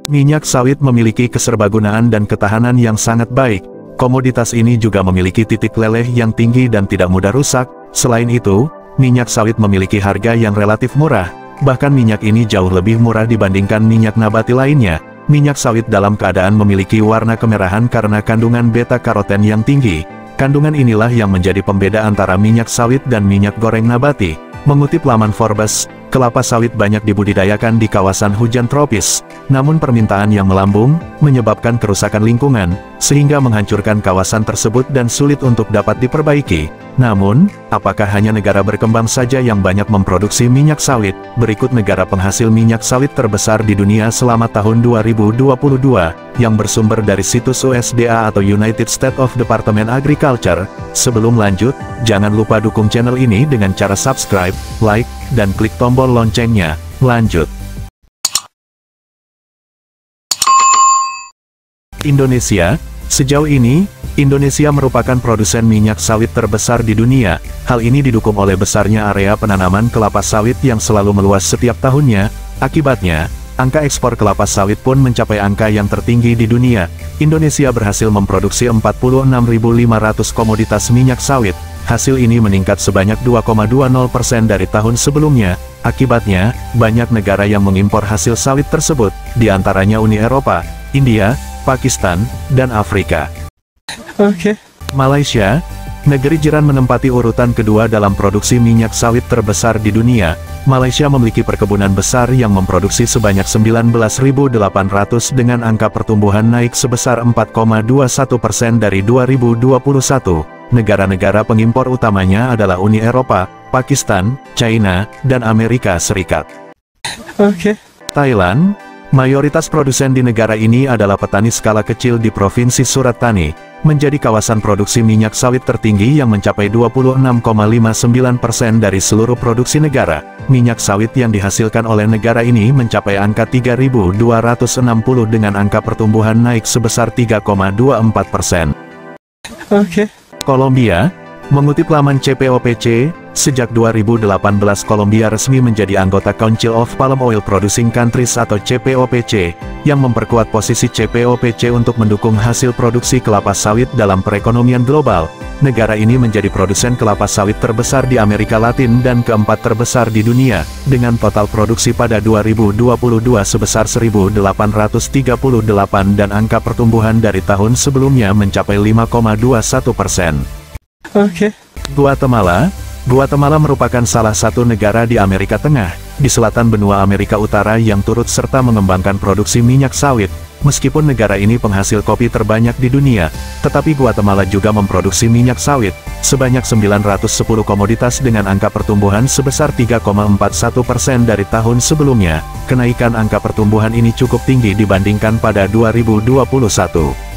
Minyak sawit memiliki keserbagunaan dan ketahanan yang sangat baik. Komoditas ini juga memiliki titik leleh yang tinggi dan tidak mudah rusak. Selain itu, minyak sawit memiliki harga yang relatif murah. Bahkan minyak ini jauh lebih murah dibandingkan minyak nabati lainnya. Minyak sawit dalam keadaan memiliki warna kemerahan karena kandungan beta-karoten yang tinggi. Kandungan inilah yang menjadi pembeda antara minyak sawit dan minyak goreng nabati. Mengutip laman Forbes, kelapa sawit banyak dibudidayakan di kawasan hujan tropis. Namun permintaan yang melambung, menyebabkan kerusakan lingkungan, sehingga menghancurkan kawasan tersebut dan sulit untuk dapat diperbaiki. Namun, apakah hanya negara berkembang saja yang banyak memproduksi minyak sawit? Berikut negara penghasil minyak sawit terbesar di dunia selama tahun 2022, yang bersumber dari situs USDA atau United States of Department Agriculture. Sebelum lanjut, jangan lupa dukung channel ini dengan cara subscribe, like, dan klik tombol loncengnya. Lanjut. Indonesia. Sejauh ini, Indonesia merupakan produsen minyak sawit terbesar di dunia. Hal ini didukung oleh besarnya area penanaman kelapa sawit yang selalu meluas setiap tahunnya. Akibatnya, angka ekspor kelapa sawit pun mencapai angka yang tertinggi di dunia. Indonesia berhasil memproduksi 46.500 komoditas minyak sawit. Hasil ini meningkat sebanyak 2,20% dari tahun sebelumnya. Akibatnya, banyak negara yang mengimpor hasil sawit tersebut, di antaranya Uni Eropa, India, Pakistan, dan Afrika. Malaysia, negeri jiran menempati urutan kedua dalam produksi minyak sawit terbesar di dunia. Malaysia memiliki perkebunan besar yang memproduksi sebanyak 19.800 dengan angka pertumbuhan naik sebesar 4,21% dari 2021. Negara-negara pengimpor utamanya adalah Uni Eropa, Pakistan, China, dan Amerika Serikat. Thailand, mayoritas produsen di negara ini adalah petani skala kecil di Provinsi Surat Thani, menjadi kawasan produksi minyak sawit tertinggi yang mencapai 26,59% dari seluruh produksi negara. Minyak sawit yang dihasilkan oleh negara ini mencapai angka 3.260 dengan angka pertumbuhan naik sebesar 3,24%. Kolombia, mengutip laman CPOPC, sejak 2018 Kolombia resmi menjadi anggota Council of Palm Oil Producing Countries atau CPOPC, yang memperkuat posisi CPOPC untuk mendukung hasil produksi kelapa sawit dalam perekonomian global. Negara ini menjadi produsen kelapa sawit terbesar di Amerika Latin dan keempat terbesar di dunia, dengan total produksi pada 2022 sebesar 1.838 dan angka pertumbuhan dari tahun sebelumnya mencapai 5,21%. Guatemala merupakan salah satu negara di Amerika Tengah, di selatan benua Amerika Utara yang turut serta mengembangkan produksi minyak sawit. Meskipun negara ini penghasil kopi terbanyak di dunia, tetapi Guatemala juga memproduksi minyak sawit, sebanyak 910 komoditas dengan angka pertumbuhan sebesar 3,41% dari tahun sebelumnya. Kenaikan angka pertumbuhan ini cukup tinggi dibandingkan pada 2021.